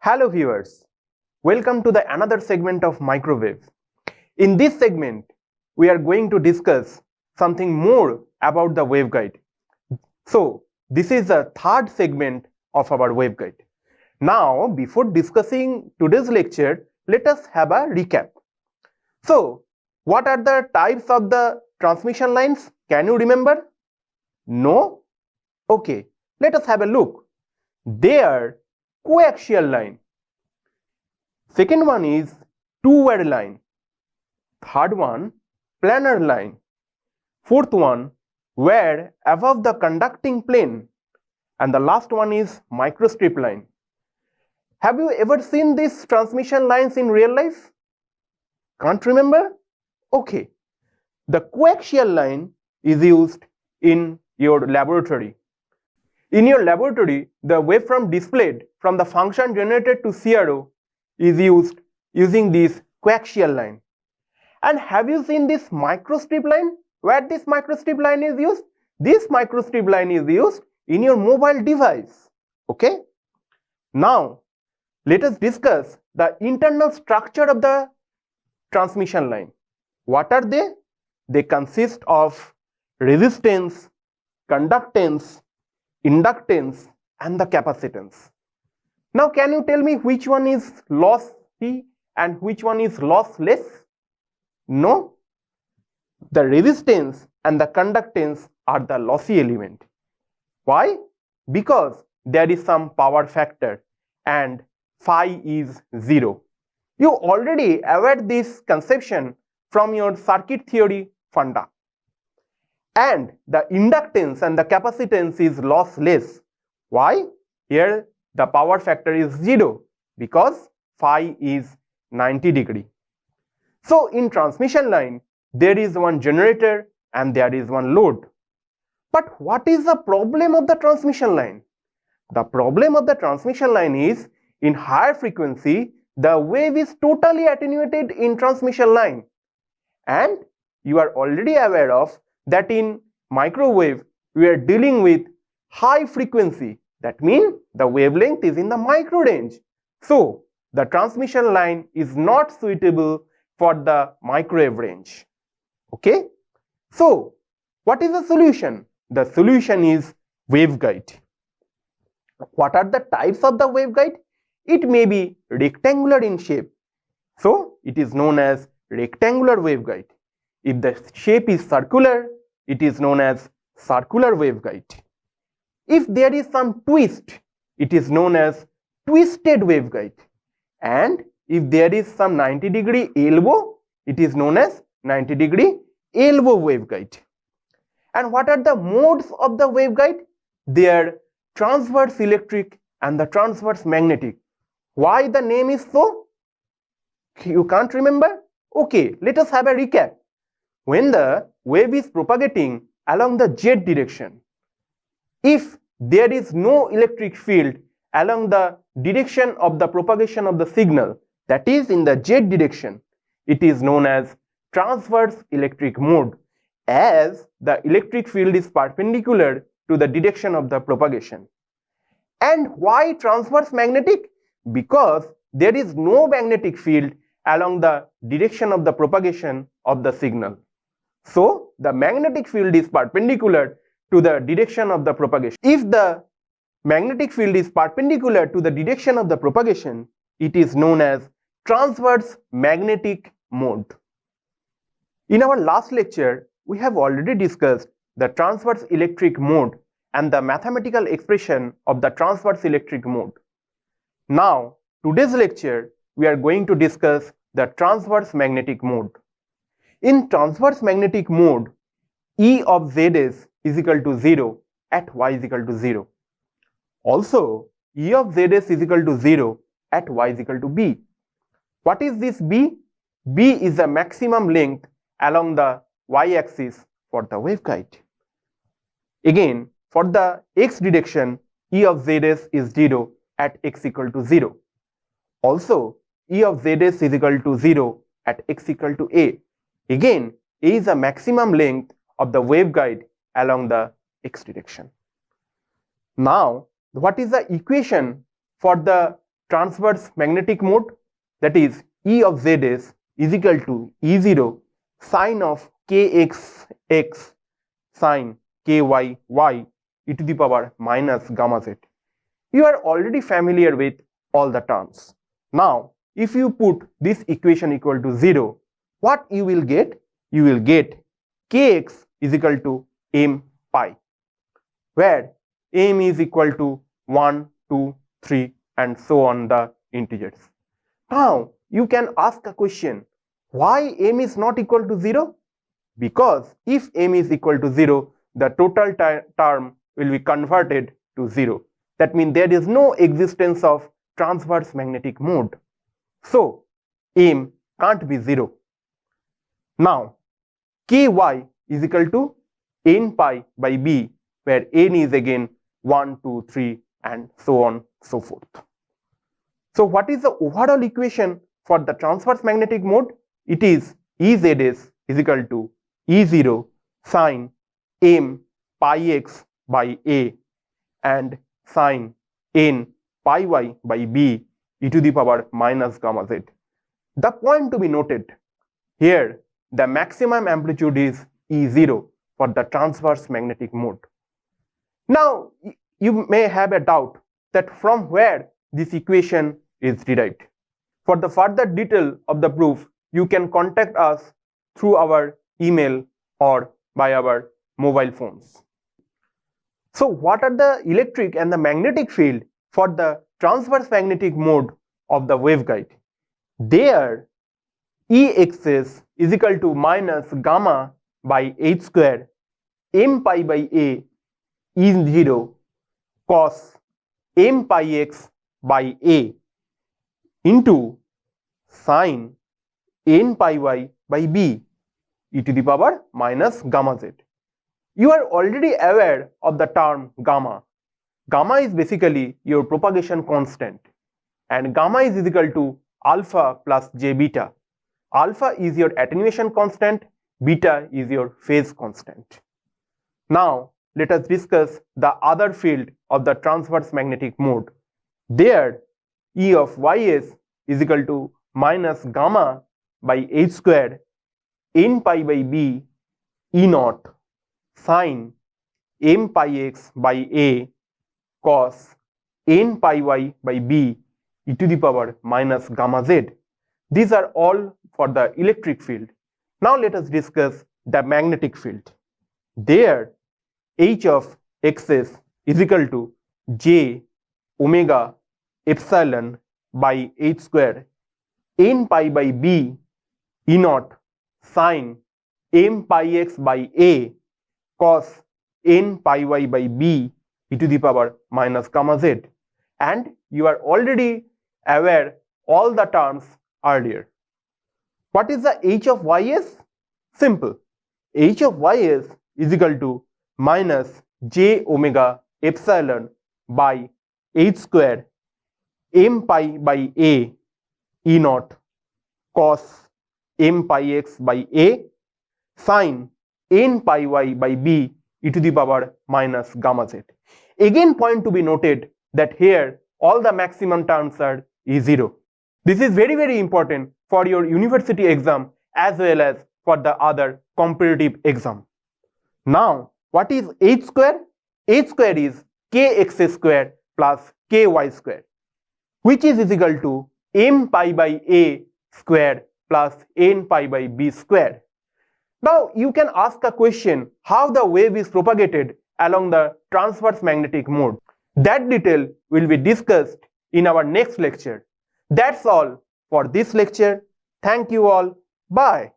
Hello viewers, welcome to the another segment of Microwave. In this segment, we are going to discuss something more about the waveguide. So, this is the third segment of our waveguide. Now, before discussing today's lecture, let us have a recap. So, what are the types of the transmission lines? Can you remember? No? Okay, let us have a look. They are coaxial line. Second one is two-wire line. Third one, planar line. Fourth one, wire above the conducting plane. And the last one is microstrip line. Have you ever seen these transmission lines in real life? Can't remember? Okay. The coaxial line is used in your laboratory. In your laboratory, the waveform displayed from the function generated to CRO is used using this coaxial line. And have you seen this microstrip line? Where this microstrip line is used? This microstrip line is used in your mobile device. Okay? Now, let us discuss the internal structure of the transmission line. What are they? They consist of resistance, conductance, inductance, and the capacitance. Now, can you tell me which one is lossy and which one is lossless? No. The resistance and the conductance are the lossy element. Why? Because there is some power factor and phi is 0. You already aware this conception from your circuit theory funda. And the inductance and the capacitance is lossless. Why? Here the power factor is 0 because phi is 90 degree. So in transmission line, there is one generator and there is one load. But what is the problem of the transmission line? The problem of the transmission line is in higher frequency, the wave is totally attenuated in transmission line. And you are already aware of that in microwave, we are dealing with high frequency. That means the wavelength is in the micro range. So the transmission line is not suitable for the microwave range. Okay? So what is the solution? The solution is waveguide. What are the types of the waveguide? It may be rectangular in shape. So it is known as rectangular waveguide. If the shape is circular, it is known as circular waveguide. If there is some twist, it is known as twisted waveguide. And if there is some 90-degree elbow, it is known as 90-degree elbow waveguide. And what are the modes of the waveguide? They are transverse electric and the transverse magnetic. Why the name is so? You can't remember? Okay, let us have a recap. When the wave is propagating along the z direction, if there is no electric field along the direction of the propagation of the signal, that is in the z direction, it is known as transverse electric mode, as the electric field is perpendicular to the direction of the propagation. And why transverse magnetic? Because there is no magnetic field along the direction of the propagation of the signal. So the magnetic field is perpendicular to the direction of the propagation. If the magnetic field is perpendicular to the direction of the propagation, it is known as transverse magnetic mode. In our last lecture, we have already discussed the transverse electric mode and the mathematical expression of the transverse electric mode. Now, today's lecture, we are going to discuss the transverse magnetic mode. In transverse magnetic mode, E of Zs is equal to 0 at y is equal to 0. Also, E of Zs is equal to 0 at y is equal to b. What is this b? B is the maximum length along the y-axis for the waveguide. Again, for the x direction, E of Zs is 0 at x equal to 0. Also, E of Zs is equal to 0 at x equal to a. Again, a is the maximum length of the waveguide along the x direction. Now, what is the equation for the transverse magnetic mode, that is E of Zs is equal to E0 sine of kxx sine kyy e to the power minus gamma z. You are already familiar with all the terms. Now, if you put this equation equal to 0, what you will get? You will get kx is equal to m pi, where m is equal to 1, 2, 3 and so on the integers. Now, you can ask a question, why m is not equal to 0? Because if m is equal to 0, the total term will be converted to 0. That means there is no existence of transverse magnetic mode. So, m can't be 0. Now, ky is equal to n pi by b, where n is again 1, 2, 3 and so on so forth. So, what is the overall equation for the transverse magnetic mode? It is EZS is equal to E0 sine m pi x by a and sine n pi y by b e to the power minus gamma z. The point to be noted here, the maximum amplitude is E0 for the transverse magnetic mode. Now, you may have a doubt that from where this equation is derived. For the further detail of the proof, you can contact us through our email or by our mobile phones. So, what are the electric and the magnetic field for the transverse magnetic mode of the waveguide? There, Exs is equal to minus gamma by h square m pi by a E0 cos m pi x by a into sine n pi y by b e to the power minus gamma z. You are already aware of the term gamma. Gamma is basically your propagation constant, and gamma is equal to alpha plus j beta. Alpha is your attenuation constant, beta is your phase constant. Now, let us discuss the other field of the transverse magnetic mode. There, E of Ys is equal to minus gamma by h square n pi by b E naught sine m pi x by a cos n pi y by b e to the power minus gamma z. These are all for the electric field. Now let us discuss the magnetic field. There, H of xs is equal to j omega epsilon by h square n pi by b E naught sine m pi x by a cos n pi y by b e to the power minus gamma z. And you are already aware all the terms earlier. What is the H of Ys? Simple. H of Ys is equal to minus j omega epsilon by h square m pi by a E naught cos m pi x by a sine n pi y by b e to the power minus gamma z. Again, point to be noted that here all the maximum terms are E0. This is very important for your university exam as well as for the other competitive exam. Now, what is h square? H square is kx square plus ky square, which is equal to m pi by a square plus n pi by b square. Now, you can ask a question, how the wave is propagated along the transverse magnetic mode. That detail will be discussed in our next lecture. That's all for this lecture. Thank you all. Bye.